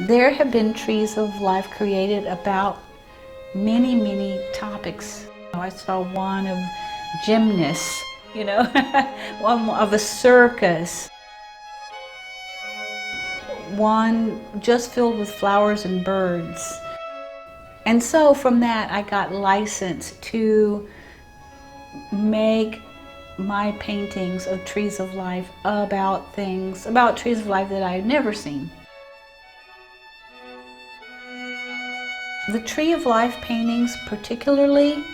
There have been trees of life created about many, many topics. I saw one of gymnasts, one of a circus, one just filled with flowers and birds. And so from that, I got licensed to make my paintings of trees of life about trees of life that I had never seen. The Tree of Life paintings particularly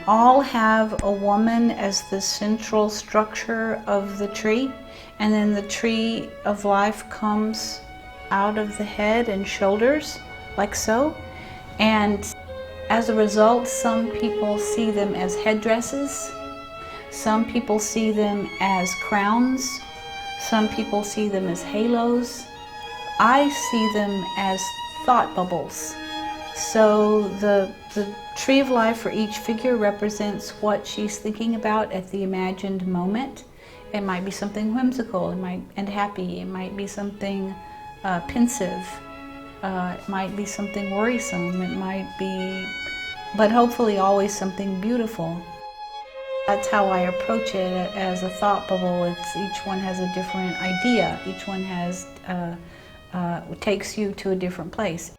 all have a woman as the central structure of the tree, and then the tree of life comes out of the head and shoulders, like so. And as a result, some people see them as headdresses, some people see them as crowns, some people see them as halos. I see them as thought bubbles. So the tree of life for each figure represents what she's thinking about at the imagined moment. It might be something whimsical and happy. It might be something pensive. It might be something worrisome. It might be, but hopefully always something beautiful. That's how I approach it as a thought bubble. Each one has a different idea. Each one has takes you to a different place.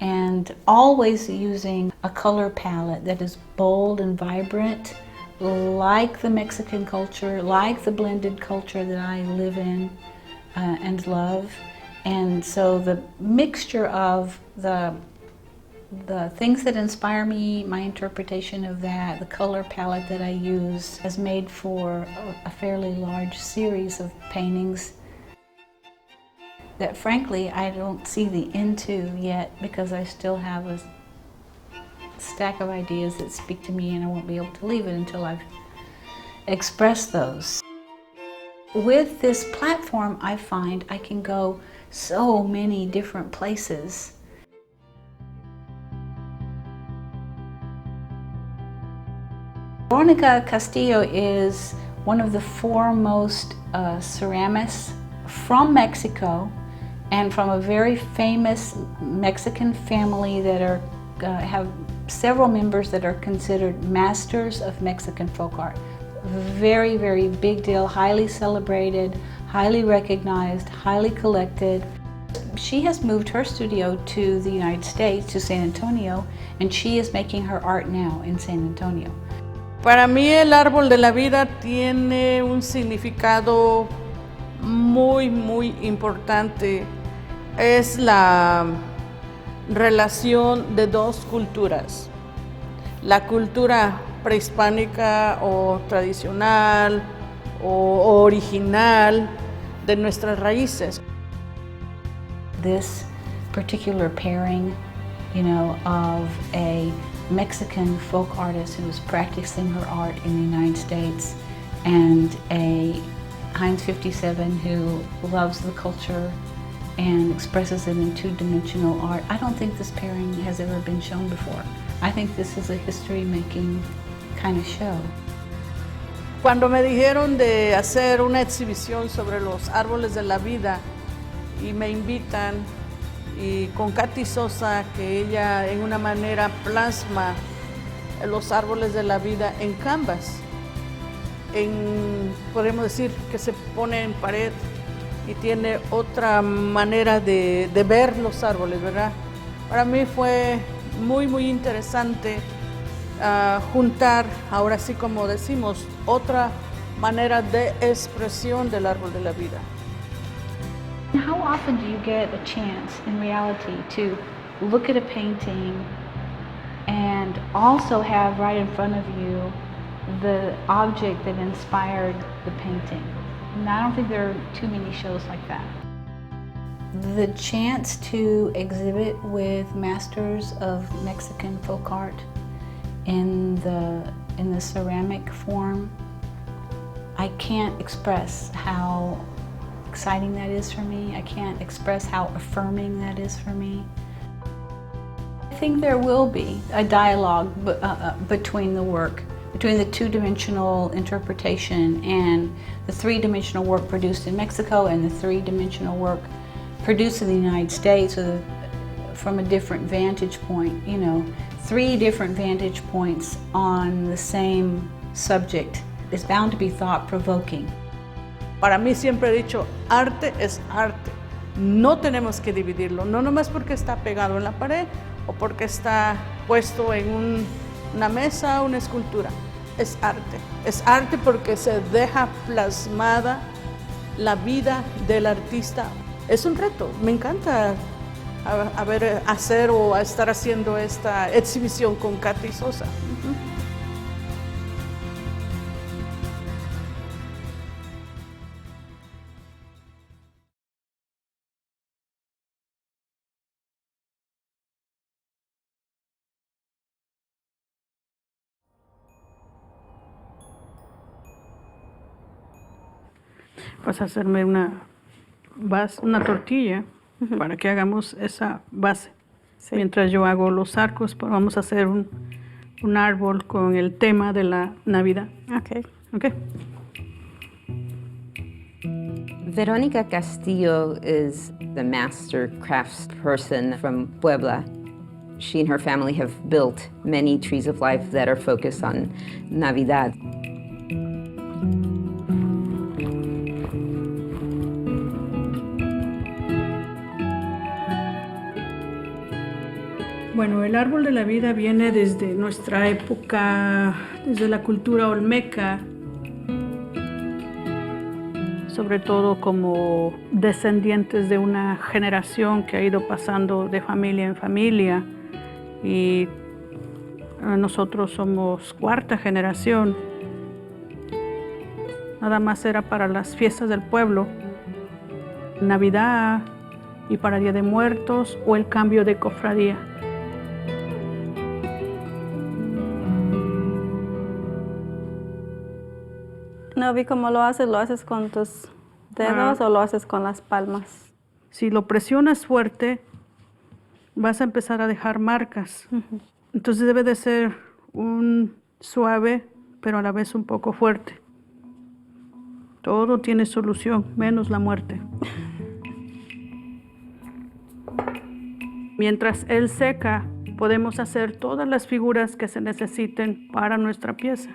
And always using a color palette that is bold and vibrant, like the Mexican culture, like the blended culture that I live in and love. And so the mixture of the things that inspire me, my interpretation of that, the color palette that I use has made for a fairly large series of paintings that frankly I don't see the end to yet, because I still have a stack of ideas that speak to me, and I won't be able to leave it until I've expressed those. With this platform, I find I can go so many different places. Veronica Castillo is one of the foremost ceramists from Mexico, and from a very famous Mexican family that have several members that are considered masters of Mexican folk art. Very, very big deal, highly celebrated, highly recognized, highly collected. She has moved her studio to the United States, to San Antonio, and she is making her art now in San Antonio. Para mí el árbol de la vida tiene un significado muy, muy importante. Es la relación de dos culturas. La cultura prehispánica o tradicional o original de nuestras raíces. This particular pairing, of a Mexican folk artist who is practicing her art in the United States and a Heinz 57 who loves the culture and expresses it in two-dimensional art. I don't think this pairing has ever been shown before. I think this is a history-making kind of show. Cuando me dijeron de hacer una exhibición sobre los árboles de la vida y me invitan, y con Katy Sosa, que ella en una manera plasma los árboles de la vida en canvas, podemos decir que se pone en pared y tiene otra manera de ver los árboles, ¿verdad? Para mí fue muy, muy interesante juntar, ahora sí como decimos, otra manera de expresión del árbol de la vida. How often do you get a chance in reality to look at a painting and also have right in front of you the object that inspired the painting? And I don't think there are too many shows like that. The chance to exhibit with masters of Mexican folk art in the ceramic form, I can't express how exciting that is for me. I can't express how affirming that is for me. I think there will be a dialogue between the work. between the two-dimensional interpretation and the three-dimensional work produced in Mexico and the three-dimensional work produced in the United States from a different vantage point, you know, three different vantage points on the same subject is bound to be thought-provoking. Para mí siempre he dicho, arte es arte. No tenemos que dividirlo, no nomás porque está pegado en la pared o porque está puesto en una mesa o una escultura. Es arte porque se deja plasmada la vida del artista. Es un reto, me encanta hacer o estar haciendo esta exhibición con Katy Sosa. Vas a hacerme una tortilla para que hagamos esa base. Sí. Mientras yo hago los arcos, pues vamos a hacer un árbol con el tema de la Navidad. Okay. Verónica Castillo is the master crafts person from Puebla. She and her family have built many trees of life that are focused on Navidad. Bueno, el árbol de la vida viene desde nuestra época, desde la cultura olmeca, sobre todo como descendientes de una generación que ha ido pasando de familia en familia, y nosotros somos cuarta generación. Nada más era para las fiestas del pueblo, Navidad y para Día de Muertos o el cambio de cofradía. No vi cómo lo haces con tus dedos o lo haces con las palmas. Si lo presionas fuerte, vas a empezar a dejar marcas. Entonces debe de ser un suave, pero a la vez un poco fuerte. Todo tiene solución, menos la muerte. Mientras él seca, podemos hacer todas las figuras que se necesiten para nuestra pieza.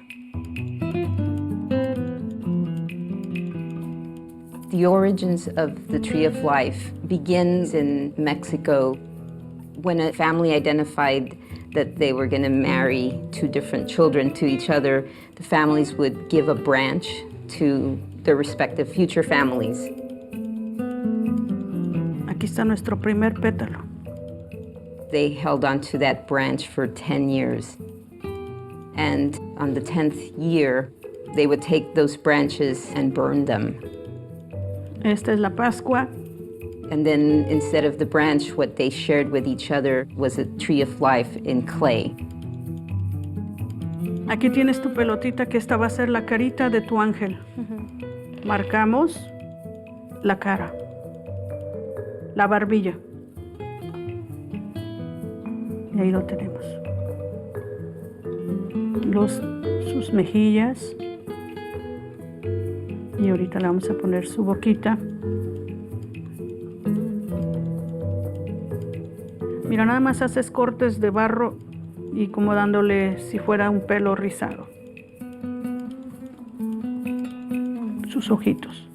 The origins of the Tree of Life begins in Mexico when a family identified that they were going to marry two different children to each other. The families would give a branch to their respective future families. Aquí está nuestro primer pétalo. They held on to that branch for 10 years. And on the 10th year, they would take those branches and burn them. Esta es la Pascua. And then instead of the branch, what they shared with each other was a tree of life in clay. Aquí tienes tu pelotita, que esta va a ser la carita de tu ángel. Marcamos la cara, la barbilla. Y ahí lo tenemos. Sus mejillas. Y ahorita le vamos a poner su boquita. Mira, nada más haces cortes de barro y como dándole si fuera un pelo rizado. Sus ojitos.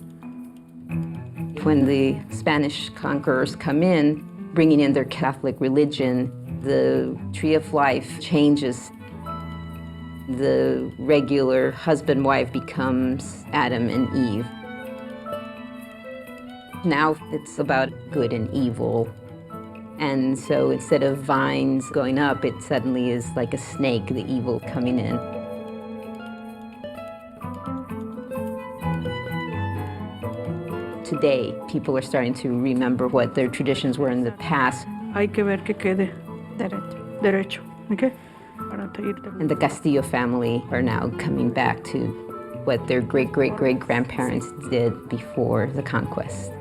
When the Spanish conquerors come in, bringing in their Catholic religion, the Tree of Life changes. The regular husband-wife becomes Adam and Eve. Now it's about good and evil. And so instead of vines going up, it suddenly is like a snake, the evil coming in. Today, people are starting to remember what their traditions were in the past. Hay que ver que quede derecho. Okay? And the Castillo family are now coming back to what their great-great-great-grandparents did before the conquest.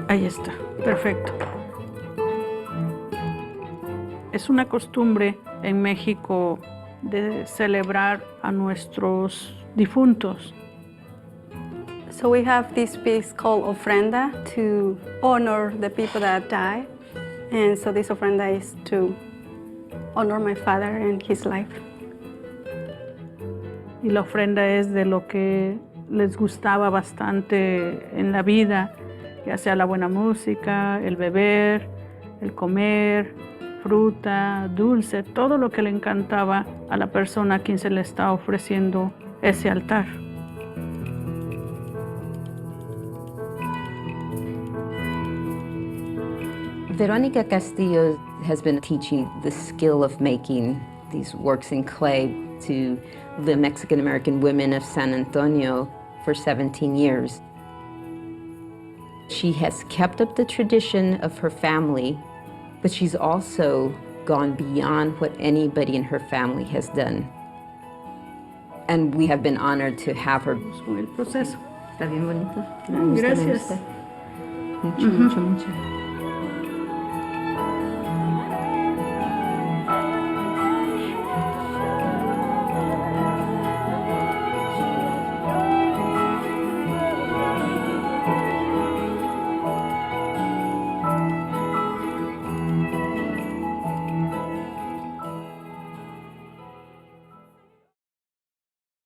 Ahí está, perfecto. Es una costumbre en México de celebrar a nuestros difuntos. So we have this piece called ofrenda to honor the people that die. And so this ofrenda is to honor my father and his life. Y la ofrenda es de lo que les gustaba bastante en la vida, ya sea la buena música, el beber, el comer, fruta, dulce, todo lo que le encantaba a la persona a quien se le está ofreciendo ese altar. Veronica Castillo has been teaching the skill of making these works in clay to the Mexican-American women of San Antonio for 17 years. She has kept up the tradition of her family, but she's also gone beyond what anybody in her family has done. And we have been honored to have her. Con el proceso. Está bien bonito. Gracias. Mucho, mucho, mucho.